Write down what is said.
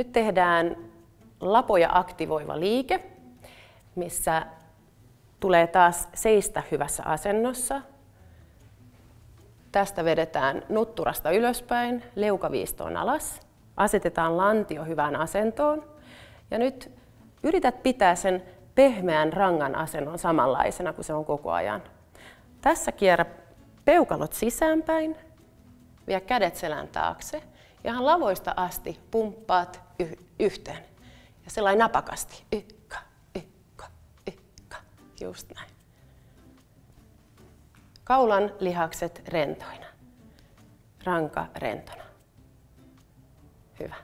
Nyt tehdään lapoja aktivoiva liike, missä tulee taas seistä hyvässä asennossa. Tästä vedetään nutturasta ylöspäin, leukaviistoon alas. Asetetaan lantio hyvään asentoon. Ja nyt yrität pitää sen pehmeän rangan asennon samanlaisena kuin se on koko ajan. Tässä kierrä peukalot sisäänpäin, vie kädet selän taakse. Ja ihan lavoista asti pumppaat yhteen. Ja sellainen napakasti. Ykka, ykka, ykka. Just näin. Kaulan lihakset rentoina. Ranka rentona. Hyvä.